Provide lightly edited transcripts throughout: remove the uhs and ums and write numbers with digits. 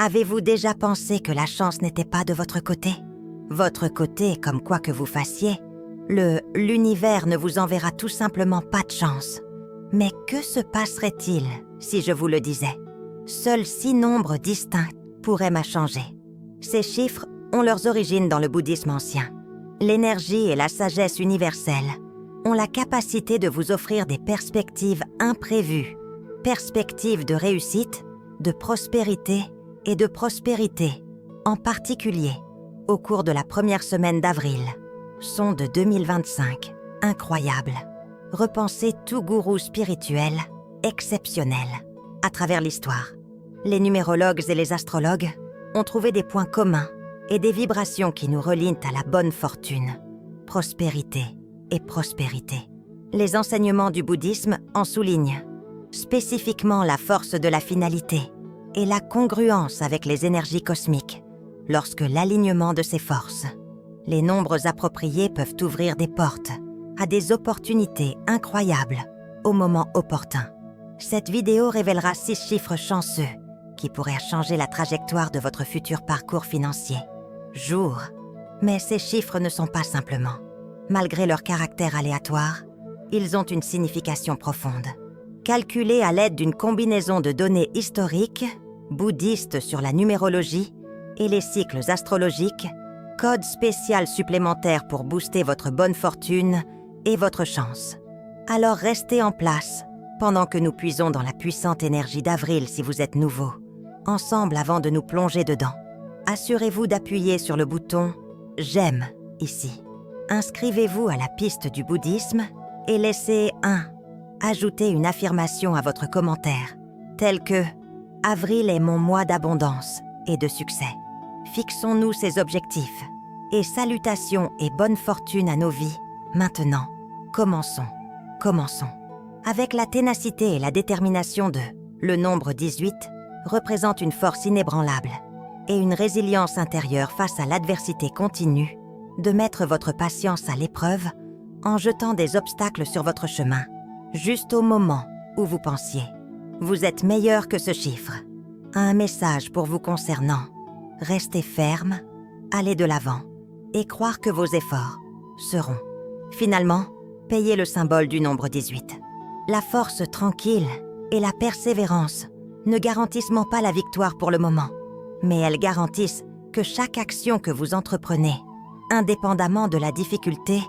Avez-vous déjà pensé que la chance n'était pas de votre côté? Votre côté, comme quoi que vous fassiez, l'univers ne vous enverra tout simplement pas de chance. Mais que se passerait-il si je vous le disais? Seuls 6 nombres distincts pourraient m'changer. Ces chiffres ont leurs origines dans le bouddhisme ancien. L'énergie et la sagesse universelle ont la capacité de vous offrir des perspectives imprévues, perspectives de réussite, de prospérité et de prospérité, en particulier au cours de la première semaine d'avril. Sont de 2025, incroyable. Repensez tout gourou spirituel, exceptionnel, à travers l'histoire. Les numérologues et les astrologues ont trouvé des points communs et des vibrations qui nous relient à la bonne fortune, prospérité et prospérité. Les enseignements du bouddhisme en soulignent spécifiquement la force de la finalité et la congruence avec les énergies cosmiques lorsque l'alignement de ces forces. Les nombres appropriés peuvent ouvrir des portes à des opportunités incroyables au moment opportun. Cette vidéo révélera 6 chiffres chanceux qui pourraient changer la trajectoire de votre futur parcours financier. Jour. Mais ces chiffres ne sont pas simplement. Malgré leur caractère aléatoire, ils ont une signification profonde. Calculés à l'aide d'une combinaison de données historiques, bouddhistes sur la numérologie et les cycles astrologiques, code spécial supplémentaire pour booster votre bonne fortune et votre chance. Alors restez en place pendant que nous puisons dans la puissante énergie d'avril si vous êtes nouveau, ensemble avant de nous plonger dedans. Assurez-vous d'appuyer sur le bouton « J'aime » ici. Inscrivez-vous à la piste du bouddhisme et laissez ajouter une affirmation à votre commentaire, telle que « Avril est mon mois d'abondance et de succès ». Fixons-nous ces objectifs et salutations et bonne fortune à nos vies. Maintenant, commençons. Avec la ténacité et la détermination le nombre 18 représente une force inébranlable et une résilience intérieure face à l'adversité continue de mettre votre patience à l'épreuve en jetant des obstacles sur votre chemin, juste au moment où vous pensiez. Vous êtes meilleur que ce chiffre. Un message pour vous concernant. Restez ferme, allez de l'avant et croire que vos efforts seront. Finalement, payez le symbole du nombre 18. La force tranquille et la persévérance ne garantissent pas la victoire pour le moment, mais elles garantissent que chaque action que vous entreprenez, indépendamment de la difficulté,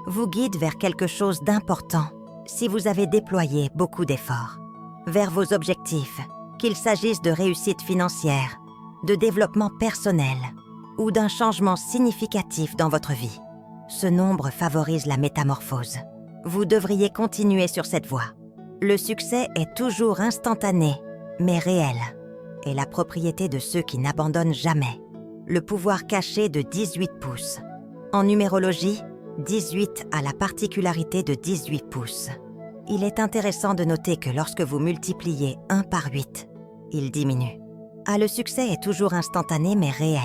vous guide vers quelque chose d'important si vous avez déployé beaucoup d'efforts. Vers vos objectifs, qu'il s'agisse de réussite financière, de développement personnel ou d'un changement significatif dans votre vie. Ce nombre favorise la métamorphose. Vous devriez continuer sur cette voie. Le succès est toujours instantané, mais réel, et la propriété de ceux qui n'abandonnent jamais. Le pouvoir caché de 18 pouces. En numérologie, 18 a la particularité de 18 pouces. Il est intéressant de noter que lorsque vous multipliez 1 par 8, il diminue. Le succès est toujours instantané mais réel.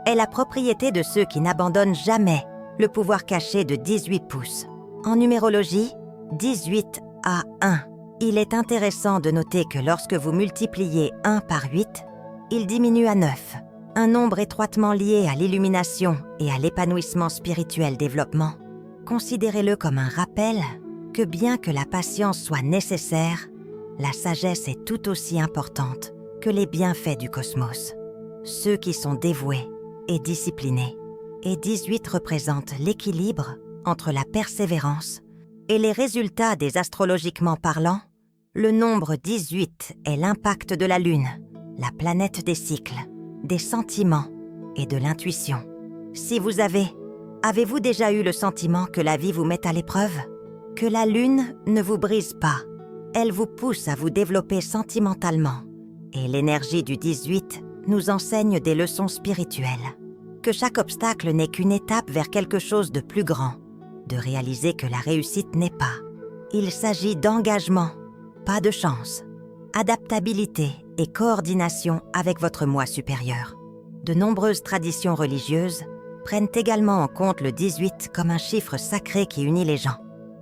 Est la propriété de ceux qui n'abandonnent jamais le pouvoir caché de 18 pouces. En numérologie, 18 a 1. Il est intéressant de noter que lorsque vous multipliez 1 par 8, il diminue à 9. Un nombre étroitement lié à l'illumination et à l'épanouissement spirituel développement. Considérez-le comme un rappel que bien que la patience soit nécessaire, la sagesse est tout aussi importante que les bienfaits du cosmos. Ceux qui sont dévoués et disciplinés. Et 18 représente l'équilibre entre la persévérance et les résultats des astrologiquement parlant. Le nombre 18 est l'impact de la Lune, la planète des cycles, des sentiments et de l'intuition. Si vous avez-vous déjà eu le sentiment que la vie vous met à l'épreuve? Que la Lune ne vous brise pas, elle vous pousse à vous développer sentimentalement. Et l'énergie du 18 nous enseigne des leçons spirituelles. Que chaque obstacle n'est qu'une étape vers quelque chose de plus grand, de réaliser que la réussite n'est pas. Il s'agit d'engagement, pas de chance, adaptabilité et coordination avec votre moi supérieur. De nombreuses traditions religieuses prennent également en compte le 18 comme un chiffre sacré qui unit les gens.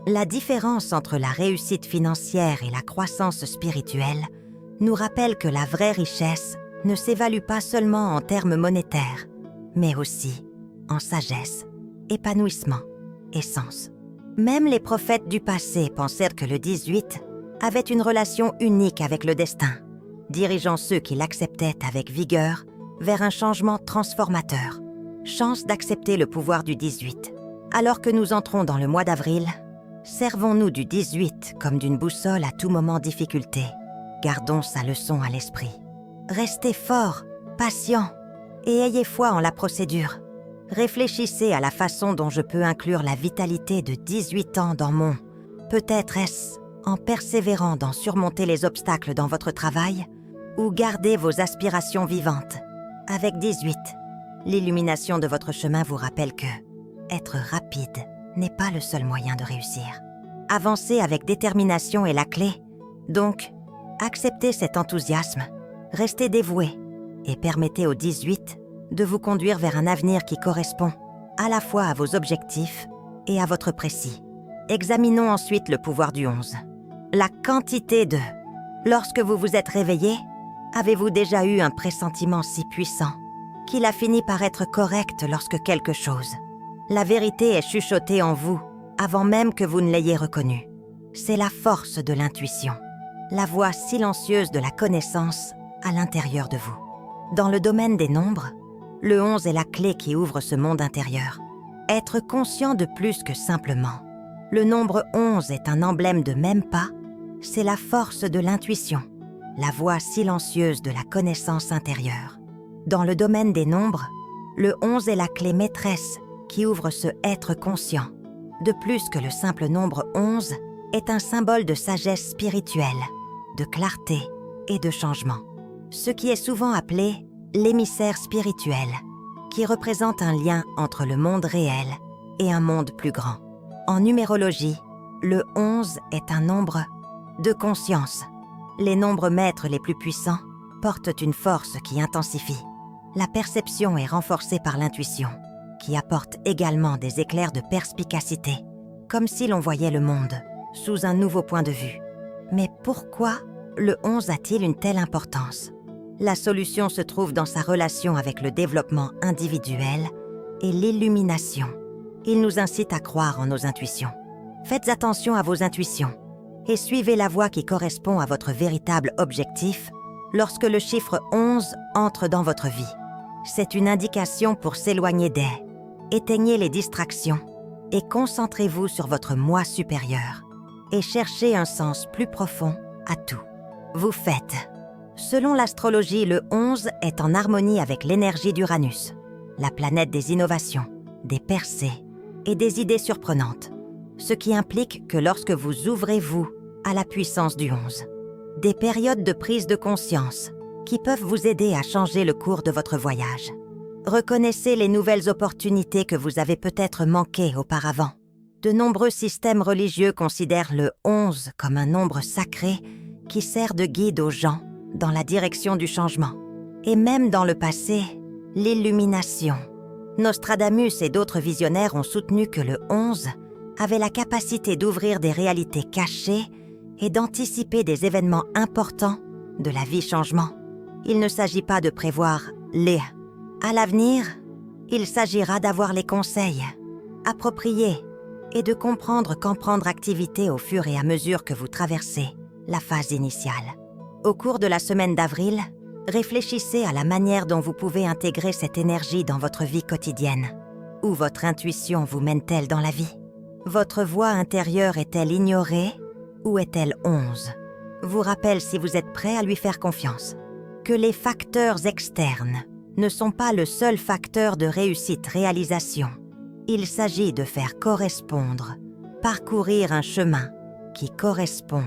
La différence entre la réussite financière et la croissance spirituelle nous rappelle que la vraie richesse ne s'évalue pas seulement en termes monétaires, mais aussi en sagesse, épanouissement et sens. Même les prophètes du passé pensèrent que le 18 avait une relation unique avec le destin, dirigeant ceux qui l'acceptaient avec vigueur vers un changement transformateur. Chance d'accepter le pouvoir du 18. Alors que nous entrons dans le mois d'avril, servons-nous du 18 comme d'une boussole à tout moment difficulté. Gardons sa leçon à l'esprit. Restez fort, patient et ayez foi en la procédure. Réfléchissez à la façon dont je peux inclure la vitalité de 18 ans dans mon... Peut-être est-ce en persévérant dans surmonter les obstacles dans votre travail ou garder vos aspirations vivantes. Avec 18, l'illumination de votre chemin vous rappelle que être rapide n'est pas le seul moyen de réussir. Avancer avec détermination est la clé. Donc, acceptez cet enthousiasme, restez dévoué et permettez au 18 de vous conduire vers un avenir qui correspond à la fois à vos objectifs et à votre précis. Examinons ensuite le pouvoir du 11. La quantité de... Lorsque vous vous êtes réveillé, avez-vous déjà eu un pressentiment si puissant qu'il a fini par être correct lorsque quelque chose, la vérité est chuchotée en vous avant même que vous ne l'ayez reconnue? C'est la force de l'intuition, la voix silencieuse de la connaissance à l'intérieur de vous. Dans le domaine des nombres, le 11 est la clé qui ouvre ce monde intérieur. Être conscient de plus que simplement. Le nombre 11 est un emblème de même pas, c'est la force de l'intuition, la voix silencieuse de la connaissance intérieure. Dans le domaine des nombres, le 11 est la clé maîtresse qui ouvre ce être conscient. De plus que le simple nombre 11 est un symbole de sagesse spirituelle, de clarté et de changement. Ce qui est souvent appelé l'émissaire spirituel, qui représente un lien entre le monde réel et un monde plus grand. En numérologie, le 11 est un nombre de conscience. Les nombres maîtres les plus puissants portent une force qui intensifie. La perception est renforcée par l'intuition, qui apporte également des éclairs de perspicacité, comme si l'on voyait le monde sous un nouveau point de vue. Mais pourquoi le 11 a-t-il une telle importance? La solution se trouve dans sa relation avec le développement individuel et l'illumination. Il nous incite à croire en nos intuitions. Faites attention à vos intuitions et suivez la voie qui correspond à votre véritable objectif lorsque le chiffre 11 entre dans votre vie. C'est une indication pour s'éloigner des... Éteignez les distractions et concentrez-vous sur votre moi supérieur et cherchez un sens plus profond à tout. Vous faites. Selon l'astrologie, le 11 est en harmonie avec l'énergie d'Uranus, la planète des innovations, des percées et des idées surprenantes, ce qui implique que lorsque vous ouvrez-vous à la puissance du 11, des périodes de prise de conscience qui peuvent vous aider à changer le cours de votre voyage. Reconnaissez les nouvelles opportunités que vous avez peut-être manquées auparavant. De nombreux systèmes religieux considèrent le 11 comme un nombre sacré qui sert de guide aux gens dans la direction du changement. Et même dans le passé, l'illumination. Nostradamus et d'autres visionnaires ont soutenu que le 11 avait la capacité d'ouvrir des réalités cachées et d'anticiper des événements importants de la vie-changement. Il ne s'agit pas de prévoir les... À l'avenir, il s'agira d'avoir les conseils appropriés et de comprendre quand prendre activité au fur et à mesure que vous traversez la phase initiale. Au cours de la semaine d'avril, réfléchissez à la manière dont vous pouvez intégrer cette énergie dans votre vie quotidienne. Où votre intuition vous mène-t-elle dans la vie? Votre voix intérieure est-elle ignorée ou est-elle 11? Vous rappelle si vous êtes prêt à lui faire confiance. Que les facteurs externes ne sont pas le seul facteur de réussite-réalisation. Il s'agit de faire correspondre, parcourir un chemin qui correspond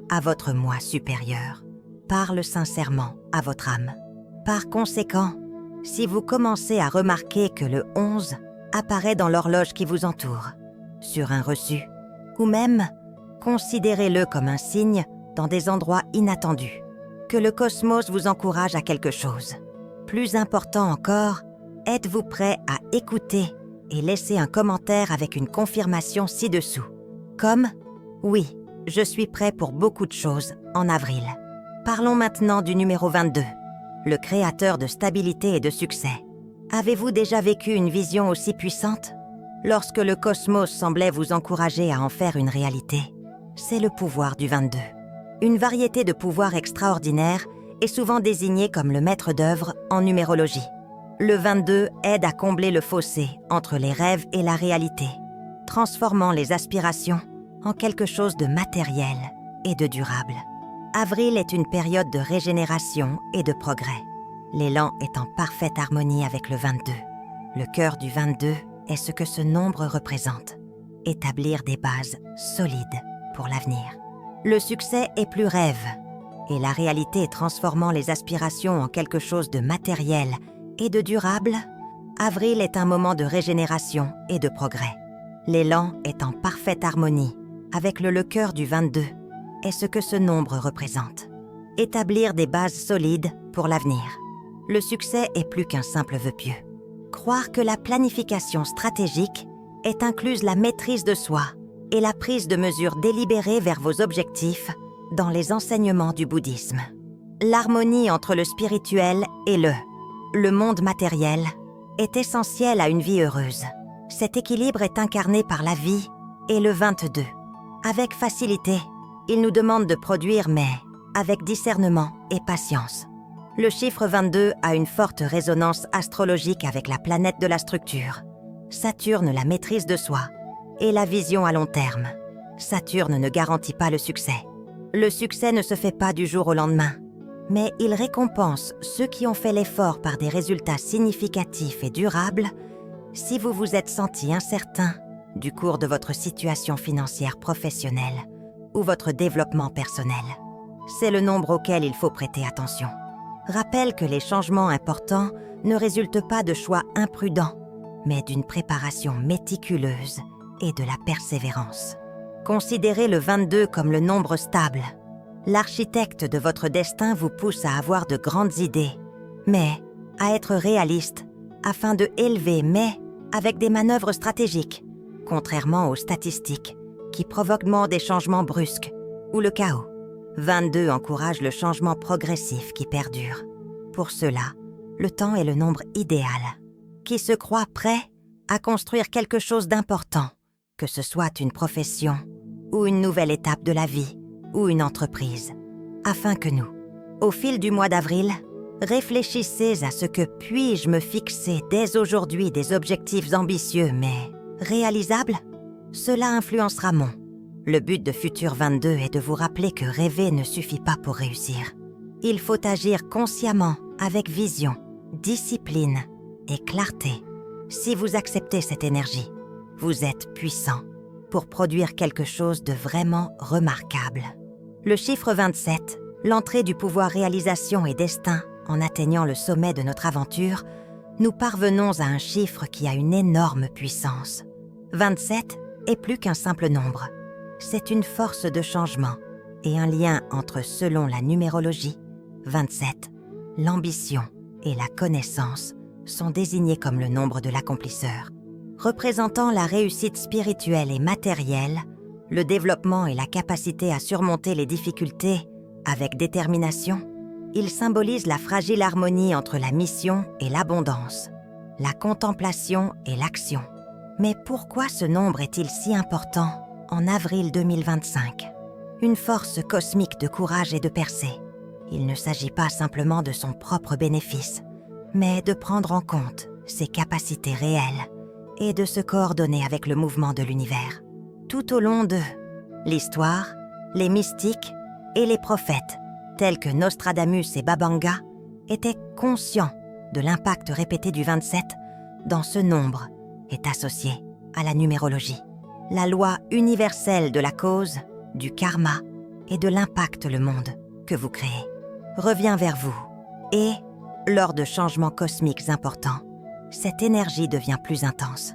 à votre moi supérieur. Parle sincèrement à votre âme. Par conséquent, si vous commencez à remarquer que le 11 apparaît dans l'horloge qui vous entoure, sur un reçu, ou même considérez-le comme un signe dans des endroits inattendus, que le cosmos vous encourage à quelque chose. Plus important encore, êtes-vous prêt à écouter et laisser un commentaire avec une confirmation ci-dessous, comme « Oui, je suis prêt pour beaucoup de choses en avril ». Parlons maintenant du numéro 22. le créateur de stabilité et de succès. Avez-vous déjà vécu une vision aussi puissante? Lorsque le cosmos semblait vous encourager à en faire une réalité, c'est le pouvoir du 22. Une variété de pouvoirs extraordinaires est souvent désigné comme le maître d'œuvre en numérologie. Le 22 aide à combler le fossé entre les rêves et la réalité, transformant les aspirations en quelque chose de matériel et de durable. Avril est une période de régénération et de progrès. L'élan est en parfaite harmonie avec le 22. Le cœur du 22 est ce que ce nombre représente. Établir des bases solides pour l'avenir. Le succès est plus rêve, et la réalité transformant les aspirations en quelque chose de matériel et de durable, avril est un moment de régénération et de progrès. L'élan est en parfaite harmonie avec le cœur du 22 est ce que ce nombre représente. Établir des bases solides pour l'avenir. Le succès est plus qu'un simple vœu pieux. Croire que la planification stratégique est incluse la maîtrise de soi et la prise de mesures délibérées vers vos objectifs dans les enseignements du bouddhisme. L'harmonie entre le spirituel et le monde matériel est essentielle à une vie heureuse. Cet équilibre est incarné par la vie et le 22. Avec facilité, il nous demande de produire, mais avec discernement et patience. Le chiffre 22 a une forte résonance astrologique avec la planète de la structure. Saturne, la maîtrise de soi, et la vision à long terme. Saturne ne garantit pas le succès. Le succès ne se fait pas du jour au lendemain, mais il récompense ceux qui ont fait l'effort par des résultats significatifs et durables si vous vous êtes senti incertain du cours de votre situation financière professionnelle ou votre développement personnel. C'est le nombre auquel il faut prêter attention. Rappelle que les changements importants ne résultent pas de choix imprudents, mais d'une préparation méticuleuse et de la persévérance. Considérez le 22 comme le nombre stable. L'architecte de votre destin vous pousse à avoir de grandes idées, mais à être réaliste afin de élever, mais avec des manœuvres stratégiques, contrairement aux statistiques qui provoquent des changements brusques ou le chaos. 22 encourage le changement progressif qui perdure. Pour cela, le temps est le nombre idéal, qui se croit prêt à construire quelque chose d'important, que ce soit une profession ou une nouvelle étape de la vie ou une entreprise, afin que nous, au fil du mois d'avril, réfléchissez à ce que puis-je me fixer dès aujourd'hui des objectifs ambitieux mais réalisables? Cela influencera mon. Le but de Futur 22 est de vous rappeler que rêver ne suffit pas pour réussir. Il faut agir consciemment, avec vision, discipline et clarté. Si vous acceptez cette énergie, vous êtes puissant pour produire quelque chose de vraiment remarquable. Le chiffre 27, l'entrée du pouvoir réalisation et destin en atteignant le sommet de notre aventure, nous parvenons à un chiffre qui a une énorme puissance. 27 est plus qu'un simple nombre. C'est une force de changement et un lien entre, selon la numérologie, 27, l'ambition et la connaissance sont désignés comme le nombre de l'accomplisseur. Représentant la réussite spirituelle et matérielle, le développement et la capacité à surmonter les difficultés avec détermination, il symbolise la fragile harmonie entre la mission et l'abondance, la contemplation et l'action. Mais pourquoi ce nombre est-il si important en avril 2025? Une force cosmique de courage et de percée. Il ne s'agit pas simplement de son propre bénéfice, mais de prendre en compte ses capacités réelles et de se coordonner avec le mouvement de l'univers. Tout au long de l'histoire, les mystiques et les prophètes, tels que Nostradamus et Babanga, étaient conscients de l'impact répété du 27 dans ce nombre est associé à la numérologie. La loi universelle de la cause, du karma et de l'impact le monde que vous créez revient vers vous. Et, lors de changements cosmiques importants, cette énergie devient plus intense.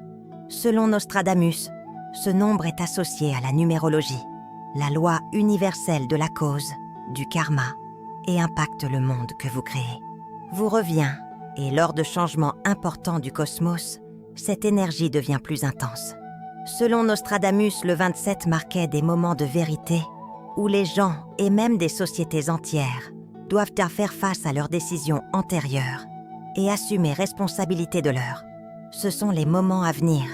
Selon Nostradamus, ce nombre est associé à la numérologie, la loi universelle de la cause, du karma et impacte le monde que vous créez. Vous revient, et lors de changements importants du cosmos, cette énergie devient plus intense. Selon Nostradamus, le 27 marquait des moments de vérité où les gens et même des sociétés entières doivent faire face à leurs décisions antérieures et assumer responsabilité de l'heure. Ce sont les moments à venir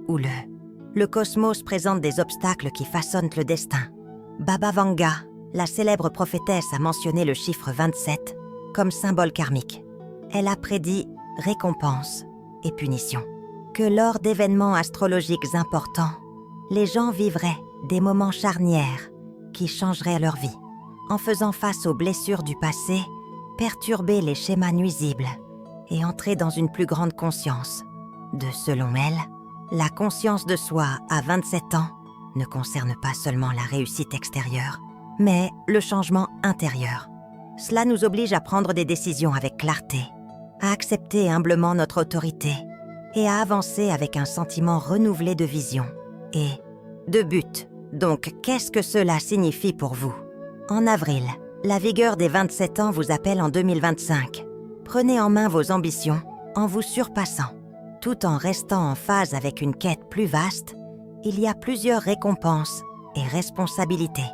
où le cosmos présente des obstacles qui façonnent le destin. Baba Vanga, la célèbre prophétesse, a mentionné le chiffre 27 comme symbole karmique. Elle a prédit récompense et punition. Que lors d'événements astrologiques importants, les gens vivraient des moments charnières qui changeraient leur vie. En faisant face aux blessures du passé, perturber les schémas nuisibles et entrer dans une plus grande conscience. Selon elle, la conscience de soi à 27 ans ne concerne pas seulement la réussite extérieure, mais le changement intérieur. Cela nous oblige à prendre des décisions avec clarté, à accepter humblement notre autorité et à avancer avec un sentiment renouvelé de vision et de but. Donc, qu'est-ce que cela signifie pour vous? En avril, la vigueur des 27 ans vous appelle en 2025. Prenez en main vos ambitions en vous surpassant. Tout en restant en phase avec une quête plus vaste, il y a plusieurs récompenses et responsabilités.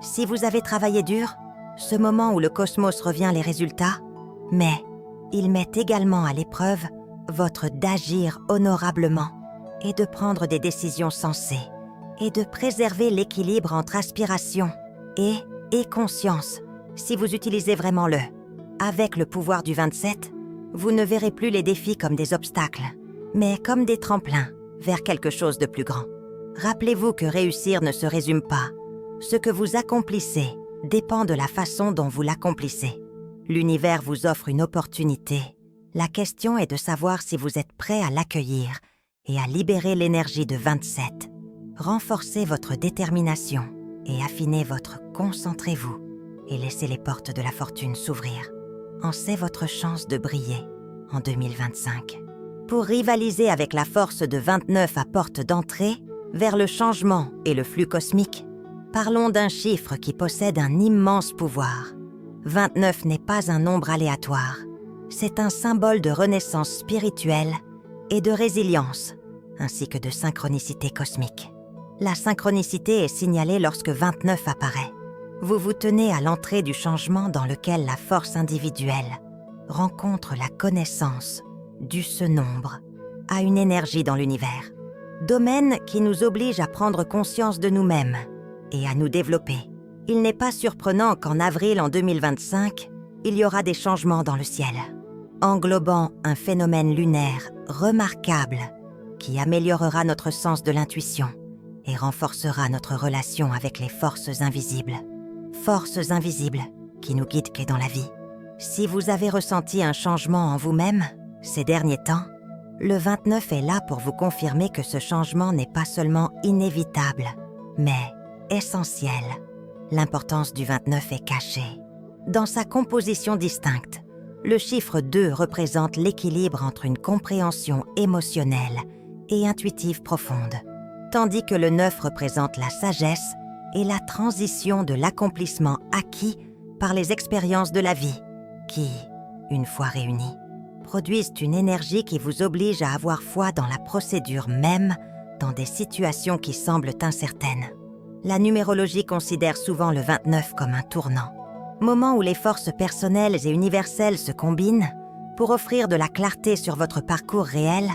Si vous avez travaillé dur, ce moment où le cosmos revient les résultats, mais il met également à l'épreuve votre d'agir honorablement et de prendre des décisions sensées et de préserver l'équilibre entre aspiration et conscience. Si vous utilisez vraiment avec le pouvoir du 27, vous ne verrez plus les défis comme des obstacles, mais comme des tremplins vers quelque chose de plus grand. Rappelez-vous que réussir ne se résume pas. Ce que vous accomplissez dépend de la façon dont vous l'accomplissez. L'univers vous offre une opportunité. La question est de savoir si vous êtes prêt à l'accueillir et à libérer l'énergie de 27. Renforcez votre détermination et affinez votre concentrez-vous et laissez les portes de la fortune s'ouvrir. En c'est votre chance de briller en 2025. Pour rivaliser avec la force de 29 à porte d'entrée vers le changement et le flux cosmique, parlons d'un chiffre qui possède un immense pouvoir. 29 n'est pas un nombre aléatoire. C'est un symbole de renaissance spirituelle et de résilience, ainsi que de synchronicité cosmique. La synchronicité est signalée lorsque 29 apparaît. Vous vous tenez à l'entrée du changement dans lequel la force individuelle rencontre la connaissance du ce nombre, à une énergie dans l'univers. Domaine qui nous oblige à prendre conscience de nous-mêmes et à nous développer. Il n'est pas surprenant qu'en avril en 2025, il y aura des changements dans le ciel, englobant un phénomène lunaire remarquable qui améliorera notre sens de l'intuition et renforcera notre relation avec les forces invisibles. Forces invisibles qui nous guident dans la vie. Si vous avez ressenti un changement en vous-même ces derniers temps, le 29 est là pour vous confirmer que ce changement n'est pas seulement inévitable, mais essentiel. L'importance du 29 est cachée. Dans sa composition distincte, le chiffre 2 représente l'équilibre entre une compréhension émotionnelle et intuitive profonde, tandis que le 9 représente la sagesse et la transition de l'accomplissement acquis par les expériences de la vie, qui, une fois réunies, produisent une énergie qui vous oblige à avoir foi dans la procédure même dans des situations qui semblent incertaines. La numérologie considère souvent le 29 comme un tournant, moment où les forces personnelles et universelles se combinent pour offrir de la clarté sur votre parcours réel.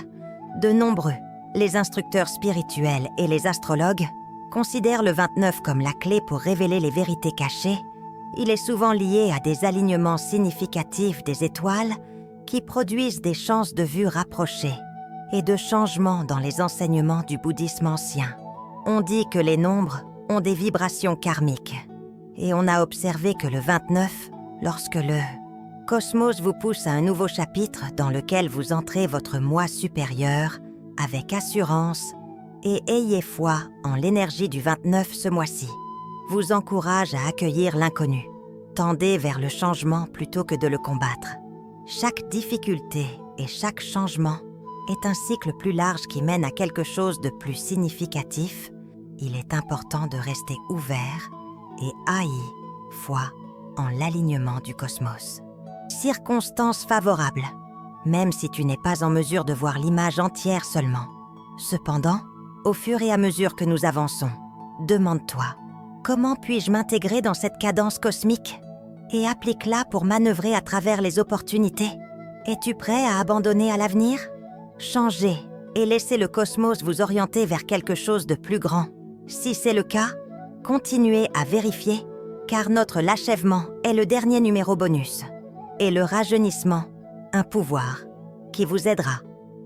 De nombreux, les instructeurs spirituels et les astrologues, considèrent le 29 comme la clé pour révéler les vérités cachées. Il est souvent lié à des alignements significatifs des étoiles qui produisent des chances de vue rapprochées et de changements dans les enseignements du bouddhisme ancien. On dit que les nombres ont des vibrations karmiques et on a observé que le 29, lorsque le cosmos vous pousse à un nouveau chapitre dans lequel vous entrez votre moi supérieur avec assurance et ayez foi en l'énergie du 29 ce mois-ci, vous encourage à accueillir l'inconnu. Tendez vers le changement plutôt que de le combattre. Chaque difficulté et chaque changement est un cycle plus large qui mène à quelque chose de plus significatif. Il est important de rester ouvert et foi en l'alignement du cosmos. Circonstances favorables, même si tu n'es pas en mesure de voir l'image entière seulement. Cependant, au fur et à mesure que nous avançons, demande-toi, comment puis-je m'intégrer dans cette cadence cosmique? et applique-la pour manœuvrer à travers les opportunités. Es-tu prêt à abandonner à l'avenir? Changez et laissez le cosmos vous orienter vers quelque chose de plus grand. Si c'est le cas, continuez à vérifier, car notre l'achèvement est le dernier numéro bonus. Et le rajeunissement, un pouvoir qui vous aidera.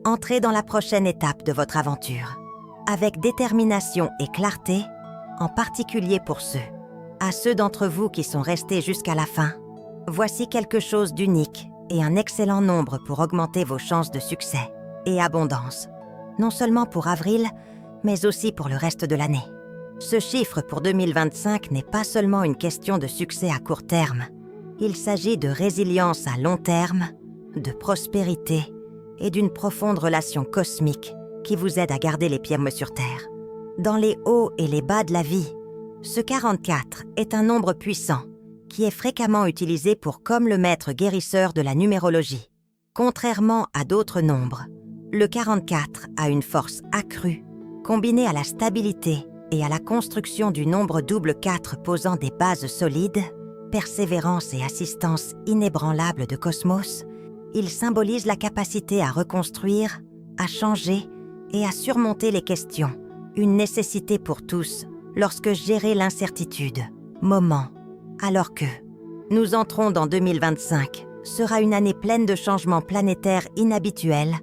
Entrez dans la prochaine étape de votre aventure, avec détermination et clarté, en particulier pour à ceux d'entre vous qui sont restés jusqu'à la fin. Voici quelque chose d'unique et un excellent nombre pour augmenter vos chances de succès et abondance, non seulement pour avril, mais aussi pour le reste de l'année. Ce chiffre pour 2025 n'est pas seulement une question de succès à court terme. Il s'agit de résilience à long terme, de prospérité et d'une profonde relation cosmique qui vous aide à garder les pieds sur terre. Dans les hauts et les bas de la vie, ce 44 est un nombre puissant qui est fréquemment utilisé comme le maître guérisseur de la numérologie. Contrairement à d'autres nombres, le 44 a une force accrue, combinée à la stabilité et à la construction du nombre double 4 posant des bases solides, persévérance et assistance inébranlable de Cosmos. Il symbolise la capacité à reconstruire, à changer et à surmonter les questions, une nécessité pour tous lorsque gérer l'incertitude, alors que nous entrons dans 2025, sera une année pleine de changements planétaires inhabituels,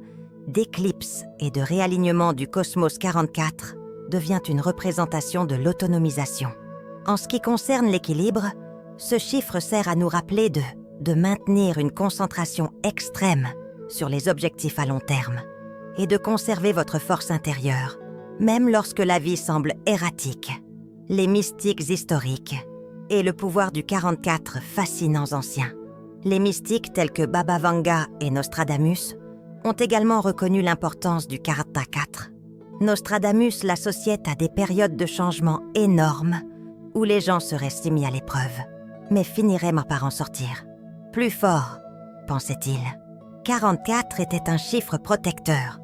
d'éclipses et de réalignement du cosmos 44 devient une représentation de l'autonomisation. En ce qui concerne l'équilibre, ce chiffre sert à nous rappeler de maintenir une concentration extrême sur les objectifs à long terme et de conserver votre force intérieure, même lorsque la vie semble erratique. Les mystiques historiques et le pouvoir du 44 fascinants anciens. Les mystiques tels que Baba Vanga et Nostradamus ont également reconnu l'importance du 44. Nostradamus l'associait à des périodes de changement énormes où les gens seraient mis à l'épreuve, mais finiraient par en sortir. Plus fort, pensait-il. 44 était un chiffre protecteur,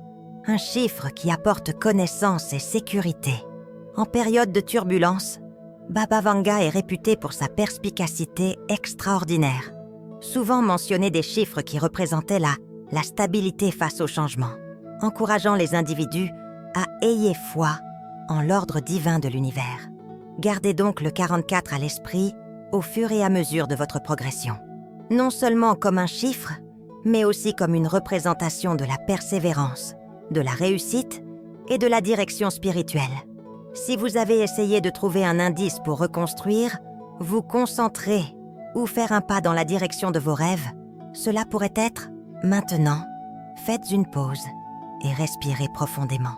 un chiffre qui apporte connaissance et sécurité. En période de turbulence, Baba Vanga est réputé pour sa perspicacité extraordinaire, souvent mentionné des chiffres qui représentaient la stabilité face au changement, encourageant les individus à ayez foi en l'ordre divin de l'univers. Gardez donc le 44 à l'esprit au fur et à mesure de votre progression. Non seulement comme un chiffre, mais aussi comme une représentation de la persévérance, de la réussite et de la direction spirituelle. Si vous avez essayé de trouver un indice pour reconstruire, vous concentrer ou faire un pas dans la direction de vos rêves, cela pourrait être maintenant. Faites une pause et respirez profondément.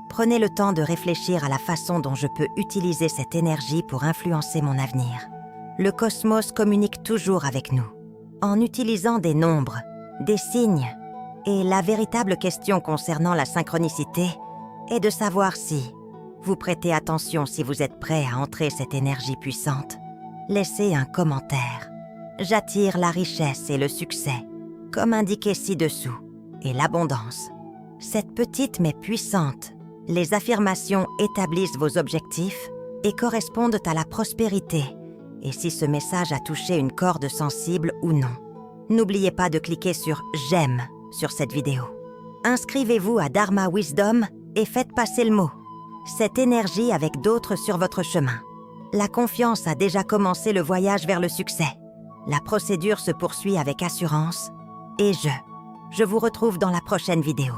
Prenez le temps de réfléchir à la façon dont je peux utiliser cette énergie pour influencer mon avenir. Le cosmos communique toujours avec nous, en utilisant des nombres, des signes, et la véritable question concernant la synchronicité est de savoir si vous prêtez attention si vous êtes prêt à entrer cette énergie puissante. Laissez un commentaire. J'attire la richesse et le succès, comme indiqué ci-dessous, et l'abondance. Cette petite mais puissante, les affirmations établissent vos objectifs et correspondent à la prospérité, et si ce message a touché une corde sensible ou non. N'oubliez pas de cliquer sur « J'aime » sur cette vidéo. Inscrivez-vous à Dharma Wisdom et faites passer le mot. Cette énergie avec d'autres sur votre chemin. La confiance a déjà commencé le voyage vers le succès. La procédure se poursuit avec assurance et je vous retrouve dans la prochaine vidéo.